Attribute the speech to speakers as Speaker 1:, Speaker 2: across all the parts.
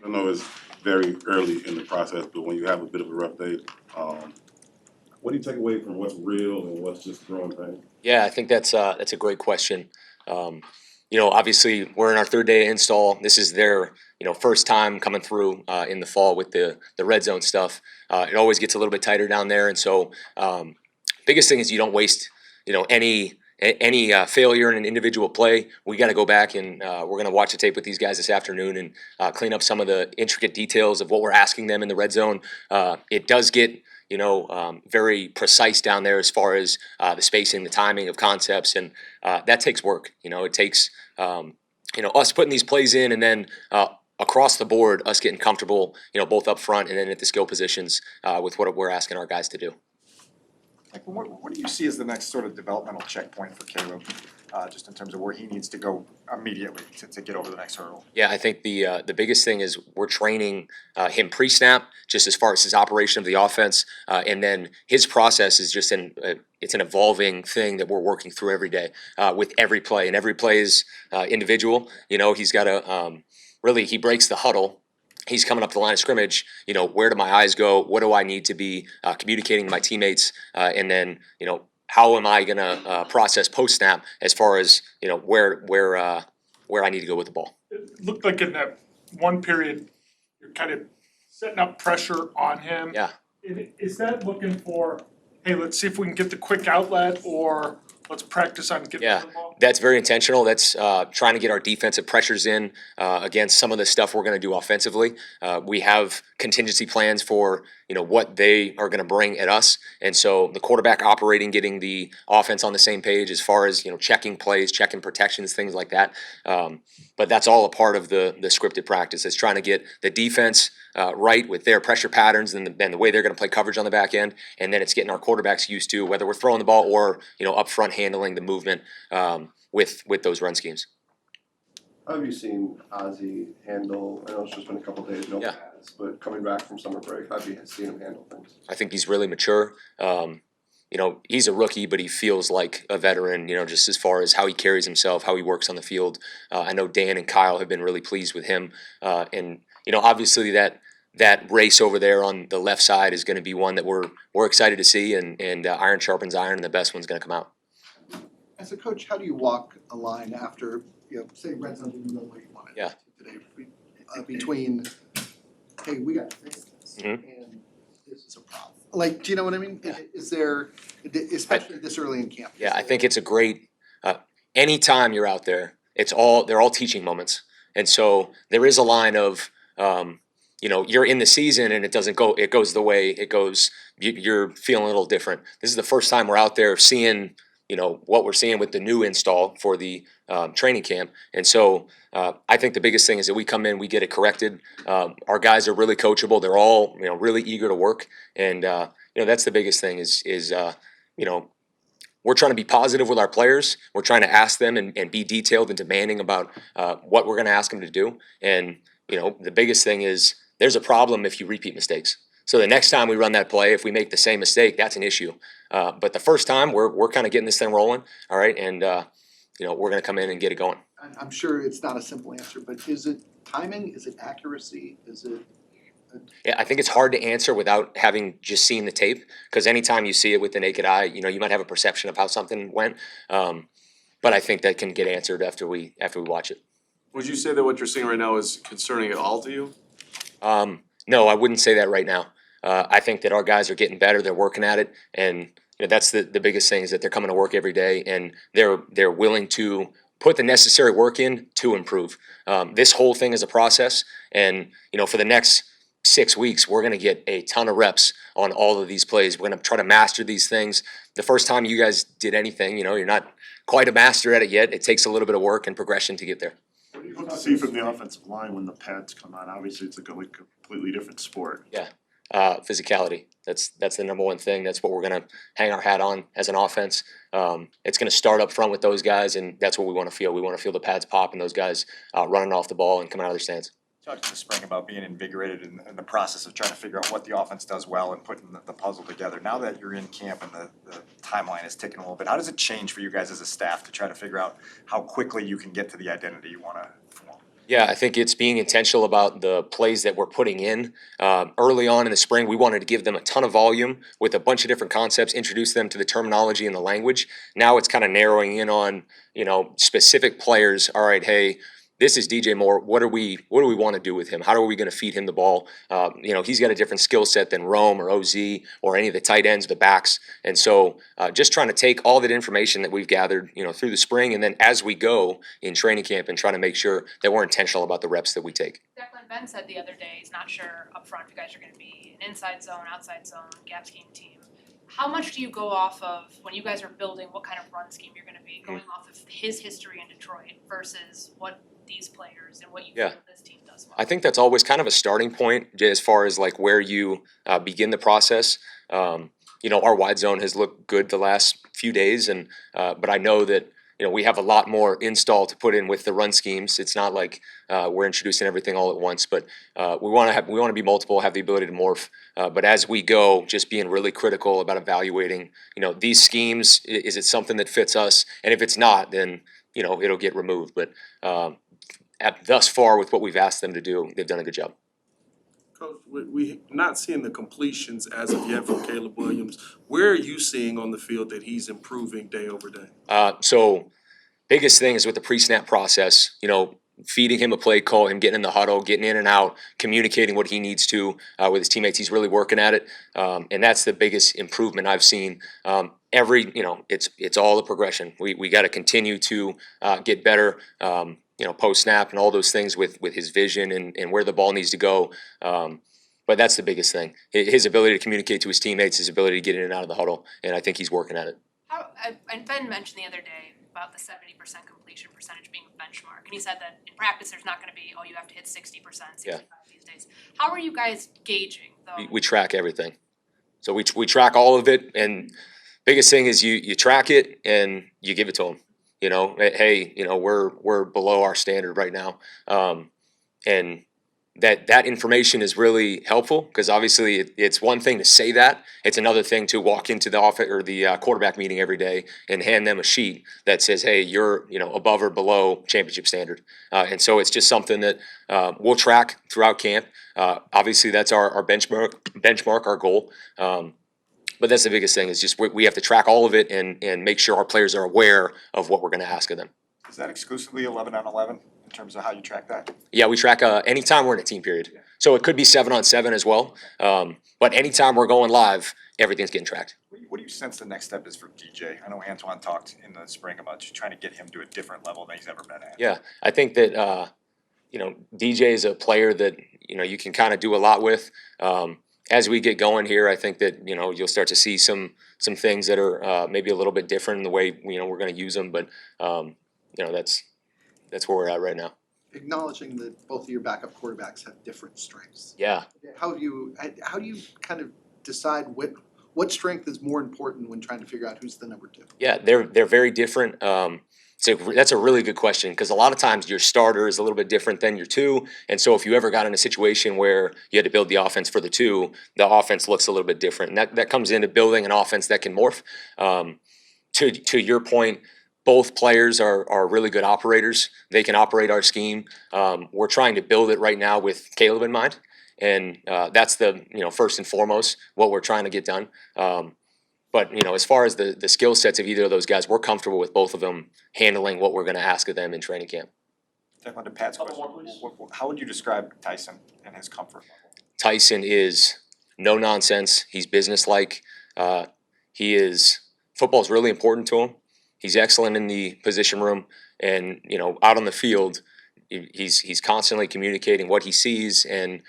Speaker 1: I know it's very early in the process, but when you have a bit of a rough day, what do you take away from what's real and what's just growing pain?
Speaker 2: Yeah, I think that's a great question. Obviously we're in our third day of install. This is their first time coming through in the fall with the red zone stuff. It always gets a little bit tighter down there, and so biggest thing is you don't waste any failure in an individual play. We got to go back and we're going to watch the tape with these guys this afternoon and clean up some of the intricate details of what we're asking them in the red zone. It does get very precise down there as far as the spacing, the timing of concepts, and that takes work. It takes us putting these plays in, and then across the board, us getting comfortable, both up front and then at the skill positions with what we're asking our guys to do.
Speaker 3: Like, what do you see as the next sort of developmental checkpoint for Caleb, just in terms of where he needs to go immediately to get over the next hurdle?
Speaker 2: Yeah, I think the biggest thing is we're training him pre-snap, just as far as his operation of the offense, and then his process is just it's an evolving thing that we're working through every day with every play, and every play is individual. He's got to really, he breaks the huddle. He's coming up to the line of scrimmage. Where do my eyes go? What do I need to be communicating to my teammates? And then, how am I going to process post snap as far as where I need to go with the ball?
Speaker 4: It looked like in that one period, you're kind of setting up pressure on him.
Speaker 2: Yeah.
Speaker 4: Is that looking for, hey, let's see if we can get the quick outlet, or let's practice on getting the ball?
Speaker 2: That's very intentional. That's trying to get our defensive pressures in against some of the stuff we're going to do offensively. We have contingency plans for what they are going to bring at us, and so the quarterback operating, getting the offense on the same page as far as checking plays, checking protections, things like that. But that's all a part of the scripted practice. It's trying to get the defense right with their pressure patterns and the way they're going to play coverage on the back end, and then it's getting our quarterbacks used to whether we're throwing the ball or up front handling the movement with those run schemes.
Speaker 5: How have you seen Ozzie handle? I know it's just been a couple days, no pads, but coming back from summer break, how have you seen him handle things?
Speaker 2: I think he's really mature. He's a rookie, but he feels like a veteran, just as far as how he carries himself, how he works on the field. I know Dan and Kyle have been really pleased with him. And obviously that race over there on the left side is going to be one that we're excited to see, and iron sharpens iron, and the best one's going to come out.
Speaker 6: As a coach, how do you walk a line after, say red zone didn't go where you wanted it today, between, hey, we got to fix this, and this is a problem? Like, do you know what I mean?
Speaker 2: Yeah.
Speaker 6: Is there, especially this early in camp?
Speaker 2: Yeah, I think it's a great. Anytime you're out there, they're all teaching moments, and so there is a line of, you're in the season and it doesn't go. It goes the way it goes. You're feeling a little different. This is the first time we're out there seeing, what we're seeing with the new install for the training camp, and so I think the biggest thing is that we come in, we get it corrected. Our guys are really coachable. They're all really eager to work, and that's the biggest thing is we're trying to be positive with our players. We're trying to ask them and be detailed and demanding about what we're going to ask them to do. And the biggest thing is there's a problem if you repeat mistakes. So the next time we run that play, if we make the same mistake, that's an issue. But the first time, we're kind of getting this thing rolling, all right, and we're going to come in and get it going.
Speaker 6: I'm sure it's not a simple answer, but is it timing? Is it accuracy? Is it?
Speaker 2: Yeah, I think it's hard to answer without having just seen the tape, because anytime you see it with the naked eye, you might have a perception of how something went. But I think that can get answered after we watch it.
Speaker 7: Would you say that what you're seeing right now is concerning at all to you?
Speaker 2: No, I wouldn't say that right now. I think that our guys are getting better. They're working at it, and that's the biggest thing is that they're coming to work every day, and they're willing to put the necessary work in to improve. This whole thing is a process, and for the next 6 weeks, we're going to get a ton of reps on all of these plays. We're going to try to master these things. The first time you guys did anything, you're not quite a master at it yet. It takes a little bit of work and progression to get there.
Speaker 1: What do you hope to see from the offensive line when the pads come on? Obviously, it's a completely different sport.
Speaker 2: Yeah, physicality. That's the number one thing. That's what we're going to hang our hat on as an offense. It's going to start up front with those guys, and that's what we want to feel. We want to feel the pads pop and those guys running off the ball and coming out of their stands.
Speaker 3: Talked in the spring about being invigorated in the process of trying to figure out what the offense does well and putting the puzzle together. Now that you're in camp and the timeline is ticking a little bit, how does it change for you guys as a staff to try to figure out how quickly you can get to the identity you want to form?
Speaker 2: Yeah, I think it's being intentional about the plays that we're putting in. Early on in the spring, we wanted to give them a ton of volume with a bunch of different concepts, introduce them to the terminology and the language. Now it's kind of narrowing in on, specific players. All right, hey, this is DJ Moore. What do we want to do with him? How are we going to feed him the ball? He's got a different skill set than Rome or OZ or any of the tight ends, the backs. And so just trying to take all that information that we've gathered, through the spring, and then as we go in training camp and trying to make sure that we're intentional about the reps that we take.
Speaker 8: Declan, Ben said the other day he's not sure up front if you guys are going to be an inside zone, outside zone, gap scheme team. How much do you go off of when you guys are building what kind of run scheme you're going to be going off of his history in Detroit versus what these players and what you feel this team does well?
Speaker 2: I think that's always kind of a starting point as far as like where you begin the process. Our wide zone has looked good the last few days, and but I know that we have a lot more install to put in with the run schemes. It's not like we're introducing everything all at once, but we want to be multiple, have the ability to morph. But as we go, just being really critical about evaluating, these schemes. Is it something that fits us? And if it's not, then it'll get removed. But thus far, with what we've asked them to do, they've done a good job.
Speaker 9: Coach, we not seeing the completions as of yet from Caleb Williams. Where are you seeing on the field that he's improving day over day?
Speaker 2: So biggest thing is with the pre-snap process, feeding him a play call, him getting in the huddle, getting in and out, communicating what he needs to with his teammates. He's really working at it, and that's the biggest improvement I've seen. It's all the progression. We got to continue to get better. Post snap and all those things with his vision and where the ball needs to go. But that's the biggest thing. His ability to communicate to his teammates, his ability to get in and out of the huddle, and I think he's working at it.
Speaker 8: And Ben mentioned the other day about the 70% completion percentage being a benchmark, and he said that in practice there's not going to be, you have to hit 60%, 65 these days. How are you guys gauging though?
Speaker 2: We track everything, so we track all of it, and biggest thing is you track it and you give it to them. Hey, we're below our standard right now, and that information is really helpful because obviously it's one thing to say that, it's another thing to walk into the office or the quarterback meeting every day and hand them a sheet that says, hey, you're above or below championship standard, and so it's just something that we'll track throughout camp. Obviously, that's our benchmark, our goal. But that's the biggest thing is just we have to track all of it and make sure our players are aware of what we're going to ask of them.
Speaker 3: Is that exclusively 11 on 11 in terms of how you track that?
Speaker 2: Yeah, we track anytime we're in a team period. So it could be 7 on 7 as well. But anytime we're going live, everything's getting tracked.
Speaker 3: What do you sense the next step is for DJ? I know Antoine talked in the spring about trying to get him to a different level than he's ever been at.
Speaker 2: Yeah, I think that DJ is a player that you can kind of do a lot with. As we get going here, I think that you'll start to see some things that are maybe a little bit different in the way we're going to use them. But that's where we're at right now.
Speaker 6: Acknowledging that both of your backup quarterbacks have different strengths.
Speaker 2: Yeah.
Speaker 6: How do you kind of decide what strength is more important when trying to figure out who's the number 2?
Speaker 2: Yeah, they're very different. So that's a really good question because a lot of times your starter is a little bit different than your 2, and so if you ever got in a situation where you had to build the offense for the 2, the offense looks a little bit different, and that comes into building an offense that can morph. To your point, both players are really good operators. They can operate our scheme. We're trying to build it right now with Caleb in mind, and that's the first and foremost what we're trying to get done. But as far as the skill sets of either of those guys, we're comfortable with both of them handling what we're going to ask of them in training camp.
Speaker 3: Declan, to Pat's question, how would you describe Tyson and his comfort level?
Speaker 2: Tyson is no nonsense. He's businesslike. Football's really important to him. He's excellent in the position room, and out on the field, he's constantly communicating what he sees and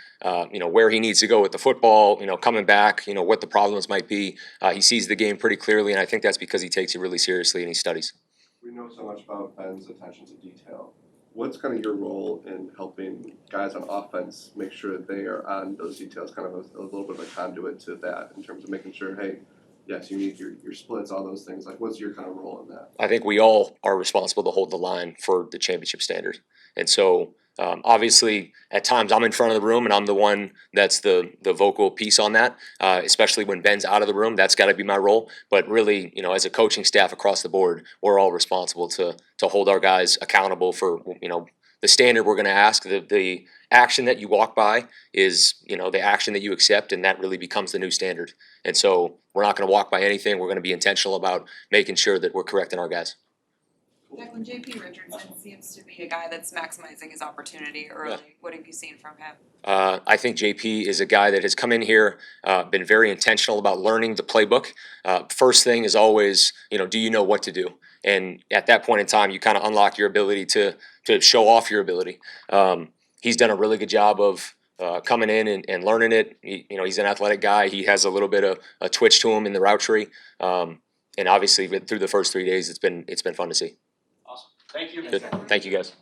Speaker 2: where he needs to go with the football. Coming back, what the problems might be. He sees the game pretty clearly, and I think that's because he takes it really seriously and he studies.
Speaker 5: We know so much about Ben's attention to detail. What's kind of your role in helping guys on offense make sure that they are on those details, kind of a little bit of a conduit to that in terms of making sure, hey, yes, you need your splits, all those things. Like, what's your kind of role in that?
Speaker 2: I think we all are responsible to hold the line for the championship standard. And so, obviously, at times I'm in front of the room and I'm the one that's the vocal piece on that, especially when Ben's out of the room. That's got to be my role. But really, as a coaching staff across the board, we're all responsible to hold our guys accountable for, the standard we're going to ask. The action that you walk by is, the action that you accept, and that really becomes the new standard. And so we're not going to walk by anything. We're going to be intentional about making sure that we're correcting our guys.
Speaker 10: Declan, JP Richardson seems to be a guy that's maximizing his opportunity early.
Speaker 2: Yeah.
Speaker 10: What have you seen from him?
Speaker 2: I think JP is a guy that has come in here, been very intentional about learning the playbook. First thing is always, do you know what to do? And at that point in time, you kind of unlock your ability to show off your ability. He's done a really good job of coming in and learning it. He's an athletic guy. He has a little bit of a twitch to him in the route tree. And obviously, through the first 3 days, it's been fun to see.
Speaker 11: Awesome. Thank you.
Speaker 2: Good. Thank you, guys.